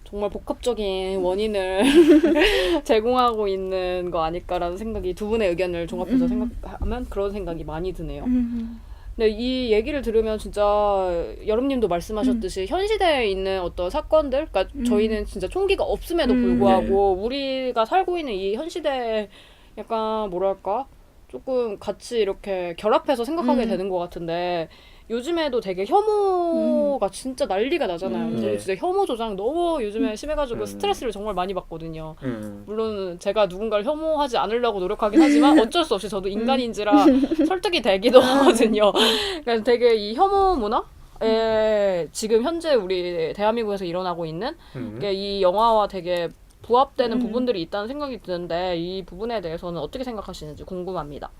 정말 복합적인 원인을 제공하고 있는 거 아닐까라는 생각이 두 분의 의견을 종합해서 생각하면 그런 생각이 많이 드네요. 근데 이 얘기를 들으면 진짜 여름님도 말씀하셨듯이 현 시대에 있는 어떤 사건들, 그러니까 저희는 진짜 총기가 없음에도 불구하고 우리가 살고 있는 이 현 시대에 약간 뭐랄까 조금 같이 이렇게 결합해서 생각하게 되는 것 같은데 요즘에도 되게 혐오가 진짜 난리가 나잖아요. 저희 진짜 혐오 조장 너무 요즘에 심해가지고 스트레스를 정말 많이 받거든요. 물론 제가 누군가를 혐오하지 않으려고 노력하긴 하지만 어쩔 수 없이 저도 인간인지라 설득이 되기도 하거든요. 그래서 되게 이 혐오 문화에 지금 현재 우리 대한민국에서 일어나고 있는 게 이 영화와 되게 부합되는 부분들이 있다는 생각이 드는데 이 부분에 대해서는 어떻게 생각하시는지 궁금합니다.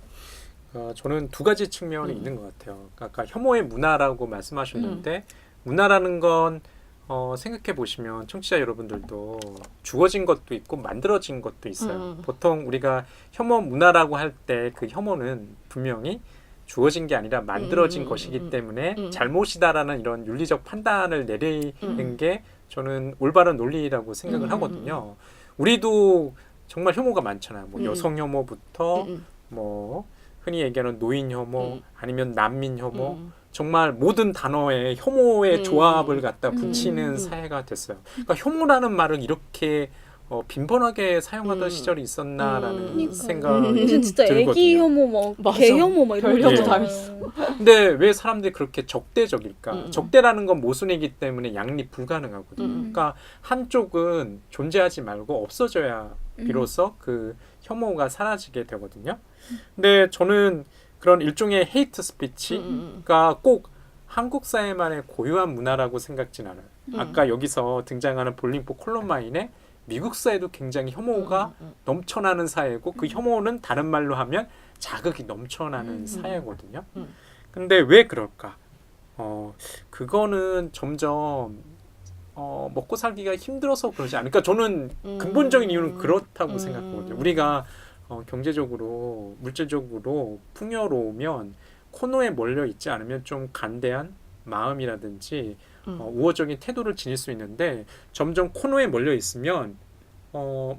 저는 두 가지 측면이 있는 것 같아요. 아까 혐오의 문화라고 말씀하셨는데 문화라는 건 생각해 보시면 청취자 여러분들도 주어진 것도 있고 만들어진 것도 있어요. 보통 우리가 혐오 문화라고 할 때 그 혐오는 분명히 주어진 게 아니라 만들어진 것이기 때문에 잘못이다라는 이런 윤리적 판단을 내리는 게 저는 올바른 논리라고 생각을 하거든요. 우리도 정말 혐오가 많잖아요. 뭐 여성 혐오부터 뭐 흔히 얘기하는 노인 혐오 아니면 난민 혐오 정말 모든 단어에 혐오의 조합을 갖다 붙이는 사회가 됐어요. 그러니까 혐오라는 말을 이렇게 빈번하게 사용하던 시절이 있었나라는 생각이 무슨 진짜 들거든요. 애기 혐오 막 개 혐오 막 이런 별명도 거 다 있어요. 근데 왜 사람들이 그렇게 적대적일까? 적대라는 건 모순이기 때문에 양립 불가능하거든요. 그러니까 한쪽은 존재하지 말고 없어져야 비로소 그 혐오가 사라지게 되거든요. 근데 저는 그런 일종의 헤이트 스피치가 꼭 한국 사회만의 고유한 문화라고 생각진 않아요. 아까 여기서 등장하는 볼링 포 콜럼바인의 미국 사회도 굉장히 혐오가 넘쳐나는 사회고 그 혐오는 다른 말로 하면 자극이 넘쳐나는 사회거든요. 근데 왜 그럴까? 그거는 점점 먹고 살기가 힘들어서 그러지 않을까? 저는 근본적인 이유는 그렇다고 생각하거든요. 우리가 경제적으로, 물질적으로 풍요로우면 코너에 몰려 있지 않으면 좀 간대한 마음이라든지 우호적인 태도를 지닐 수 있는데 점점 코너에 몰려 있으면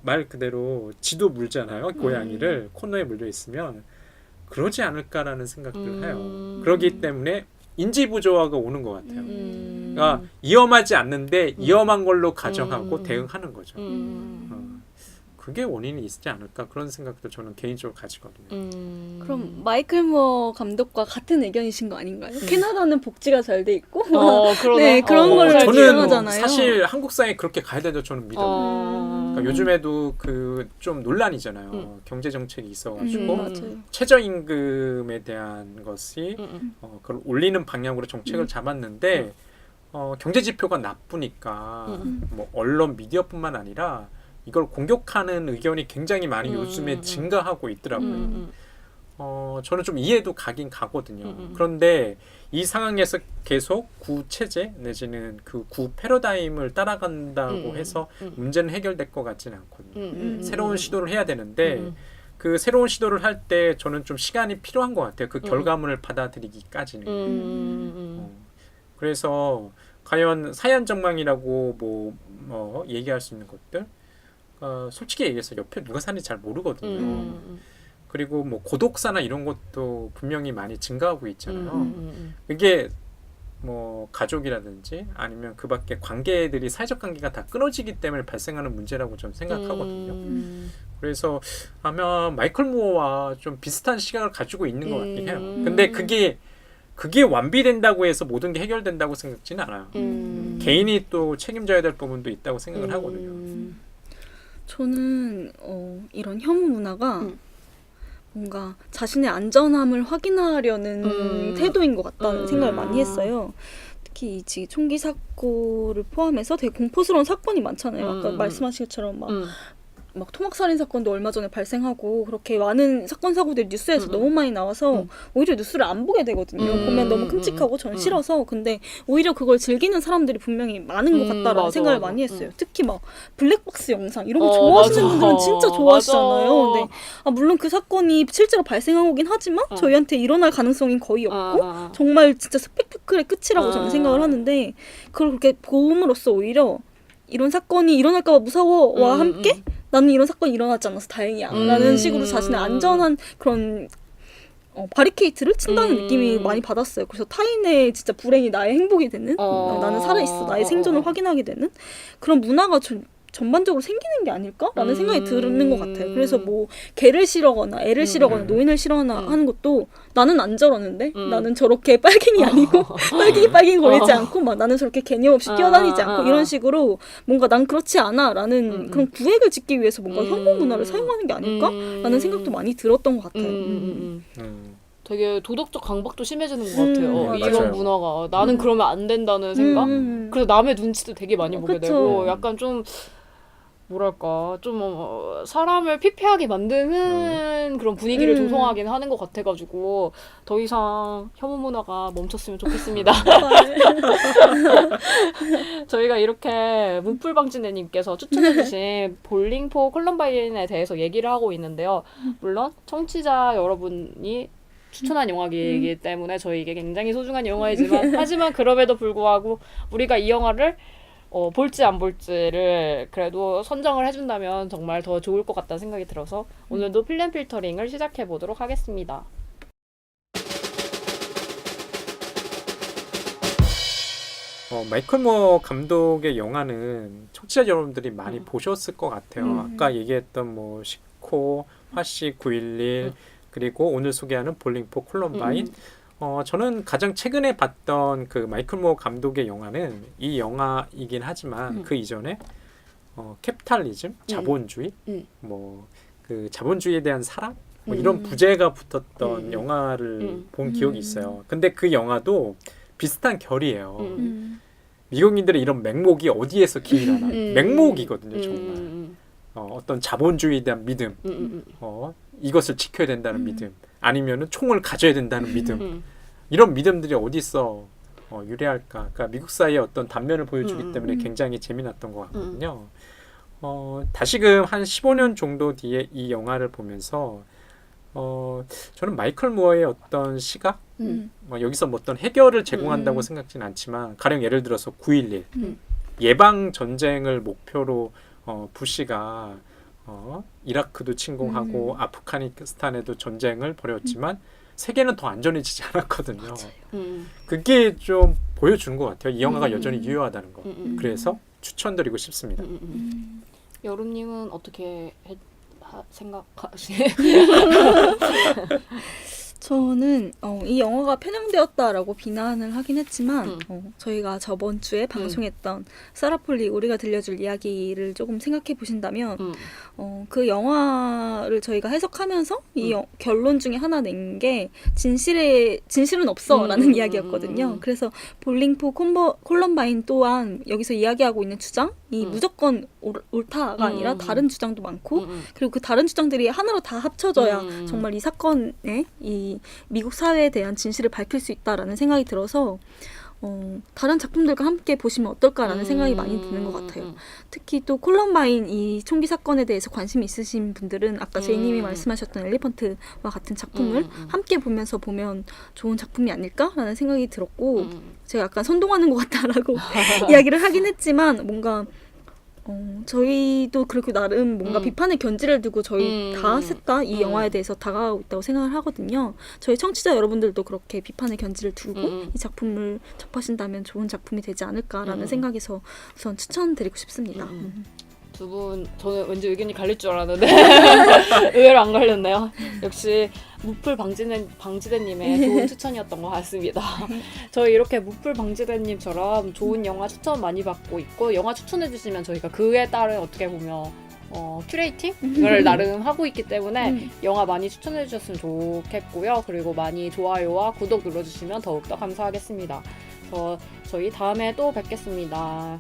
말 그대로 지도 물잖아요. 고양이를 코너에 몰려 있으면 그러지 않을까라는 생각들을 해요. 그렇기 때문에 인지 부조화가 오는 것 같아요. 그러니까 위험하지 않는데 위험한 걸로 가정하고 대응하는 거죠. 그게 원인이 있지 않을까 그런 생각도 저는 개인적으로 가지거든요. 그럼 마이클 무어 감독과 같은 의견이신 거 아닌가요? 캐나다는 복지가 잘 돼 있고 그러네. 네, 그런 걸 저는 주장하잖아요. 사실 한국 사회에 그렇게 가야 된다고 저는 믿어요. 그러니까 요즘에도 그 좀 논란이잖아요. 경제 정책이 있어가지고 맞아요. 최저임금에 대한 것이 그걸 올리는 방향으로 정책을 잡았는데 경제 지표가 나쁘니까 뭐 언론 미디어뿐만 아니라 이걸 공격하는 의견이 굉장히 많이 요즘에 증가하고 있더라고요. 저는 좀 이해도 가긴 가거든요. 그런데 이 상황에서 계속 구 체제 내지는 그 구 패러다임을 따라간다고 해서 문제는 해결될 것 같지는 않거든요. 새로운 시도를 해야 되는데 그 새로운 시도를 할 때 저는 좀 시간이 필요한 것 같아요. 그 결과물을 받아들이기까지는. 그래서 과연 사연정망이라고 뭐 얘기할 수 있는 것들 솔직히 얘기해서 옆에 누가 사는지 잘 모르거든요. 그리고 뭐 고독사나 이런 것도 분명히 많이 증가하고 있잖아요. 이게 뭐 가족이라든지 아니면 그 밖에 관계들이 사회적 관계가 다 끊어지기 때문에 발생하는 문제라고 저는 생각하거든요. 그래서 아마 마이클 무어와 좀 비슷한 시각을 가지고 있는 것 같긴 해요. 근데 그게 완비된다고 해서 모든 게 해결된다고 생각지는 않아요. 개인이 또 책임져야 될 부분도 있다고 생각을 하거든요. 저는 이런 혐오 문화가 뭔가 자신의 안전함을 확인하려는 태도인 것 같다는 생각을 많이 했어요. 특히 이 총기 사고를 포함해서 되게 공포스러운 사건이 많잖아요. 아까 말씀하신 것처럼 막 토막살인 사건도 얼마 전에 발생하고 그렇게 많은 사건 사고들이 뉴스에서 너무 많이 나와서 오히려 뉴스를 안 보게 되거든요. 보면 너무 끔찍하고 전 싫어서. 근데 오히려 그걸 즐기는 사람들이 분명히 많은 것 같다라는 생각을 많이 했어요. 특히 막 블랙박스 영상 이런 거 좋아하시는 분들은 진짜 좋아하시잖아요. 근데 물론 그 사건이 실제로 발생한 거긴 하지만 저희한테 일어날 가능성이 거의 없고 정말 진짜 스펙타클의 끝이라고 저는 생각을 하는데 그걸 그렇게 보음으로써 오히려 이런 사건이 일어날까 봐 무서워와 함께 나는 이런 사건이 일어나지 않아서 다행이야 라는 식으로 자신의 안전한 그런 바리케이트를 친다는 느낌이 많이 받았어요. 그래서 타인의 진짜 불행이 나의 행복이 되는 나는 살아있어 나의 생존을 확인하게 되는 그런 문화가 전반적으로 생기는 게 아닐까라는 생각이 드는 것 같아요. 그래서 뭐 개를 싫어하거나 애를 싫어하거나 노인을 싫어하나 하는 것도 나는 안 저러는데 나는 저렇게 빨갱이 아니고 빨갱이 거리지 않고 막 나는 저렇게 개념 없이 뛰어다니지 않고 이런 식으로 뭔가 난 그렇지 않아 라는 그런 구획을 짓기 위해서 뭔가 혐오 문화를 사용하는 게 아닐까라는 생각도 많이 들었던 것 같아요. 되게 도덕적 강박도 심해지는 것 같아요. 맞아요. 이런 문화가 나는 그러면 안 된다는 생각. 그래서 남의 눈치도 되게 많이 보게 그쵸. 되고 약간 좀 뭐랄까 좀 사람을 피폐하게 만드는 그런 분위기를 조성하긴 하는 것 같아가지고 더 이상 혐오 문화가 멈췄으면 좋겠습니다. 저희가 이렇게 문풀방지네님께서 추천해주신 볼링포 콜럼바인에 대해서 얘기를 하고 있는데요. 물론 청취자 여러분이 추천한 영화이기 때문에 저희에게 굉장히 소중한 영화이지만 하지만 그럼에도 불구하고 우리가 이 영화를 볼지 안 볼지를 그래도 선정을 해준다면 정말 더 좋을 것 같다는 생각이 들어서 오늘도 필름 필터링을 시작해 보도록 하겠습니다. 마이클 무어 감독의 영화는 청취자 여러분들이 많이 보셨을 것 같아요. 아까 얘기했던 뭐 10코, 화씨 911 그리고 오늘 소개하는 볼링포 콜럼바인 저는 가장 최근에 봤던 그 마이클 무어 감독의 영화는 이 영화이긴 하지만 그 이전에 캐피탈리즘, 자본주의, 뭐 그 자본주의에 대한 사랑, 뭐 이런 부제가 붙었던 영화를 본 기억이 있어요. 근데 그 영화도 비슷한 결이에요. 미국인들의 이런 맹목이 어디에서 기인하나 맹목이거든요, 정말. 어떤 자본주의에 대한 믿음, 이것을 지켜야 된다는 믿음, 아니면은 총을 가져야 된다는 믿음, 이런 믿음들이 어디서 유래할까? 그러니까 미국 사회의 어떤 단면을 보여주기 때문에 굉장히 재미났던 것 같거든요. 다시금 한 15년 정도 뒤에 이 영화를 보면서 저는 마이클 무어의 어떤 시각, 여기서 뭐 어떤 해결을 제공한다고 생각지는 않지만 가령 예를 들어서 9.11 예방 전쟁을 목표로 부시가 이라크도 침공하고 아프가니스탄에도 전쟁을 벌였지만 세계는 더 안전해지지 않았거든요. 맞아요. 그게 좀 보여주는 것 같아요. 이 영화가 여전히 유효하다는 거. 그래서 추천드리고 싶습니다. 여름님은 어떻게 생각하시? 저는 이 영화가 편향되었다라고 비난을 하긴 했지만 저희가 저번 주에 방송했던 사라폴리 우리가 들려줄 이야기를 조금 생각해 보신다면 그 영화를 저희가 해석하면서 이 결론 중에 하나 낸 게 진실은 없어라는 이야기였거든요. 그래서 볼링포 콜럼바인 또한 여기서 이야기하고 있는 주장이 무조건 옳다가 아니라 다른 주장도 많고 그리고 그 다른 주장들이 하나로 다 합쳐져야 정말 이 사건의 이 미국 사회에 대한 진실을 밝힐 수 있다라는 생각이 들어서 다른 작품들과 함께 보시면 어떨까라는 생각이 많이 드는 것 같아요. 특히 또 콜럼바인 이 총기 사건에 대해서 관심이 있으신 분들은 아까 제이님이 말씀하셨던 엘리펀트와 같은 작품을 함께 보면서 보면 좋은 작품이 아닐까라는 생각이 들었고 제가 약간 선동하는 것 같다라고 이야기를 하긴 했지만 뭔가 저희도 그렇게 나름 뭔가 비판의 견지를 두고 저희 다 셋 다 이 영화에 대해서 다가가고 있다고 생각을 하거든요. 저희 청취자 여러분들도 그렇게 비판의 견지를 두고 이 작품을 접하신다면 좋은 작품이 되지 않을까라는 생각에서 우선 추천드리고 싶습니다. 두 분 저는 왠지 의견이 갈릴 줄 알았는데 의외로 안 갈렸네요. 역시 무풀 방지대님의 좋은 추천이었던 것 같습니다. 저희 이렇게 무풀 방지대님처럼 좋은 영화 추천 많이 받고 있고 영화 추천해주시면 저희가 그에 따른 어떻게 보면 큐레이팅을 나름 하고 있기 때문에 영화 많이 추천해주셨으면 좋겠고요. 그리고 많이 좋아요와 구독 눌러주시면 더욱더 감사하겠습니다. 저희 다음에 또 뵙겠습니다.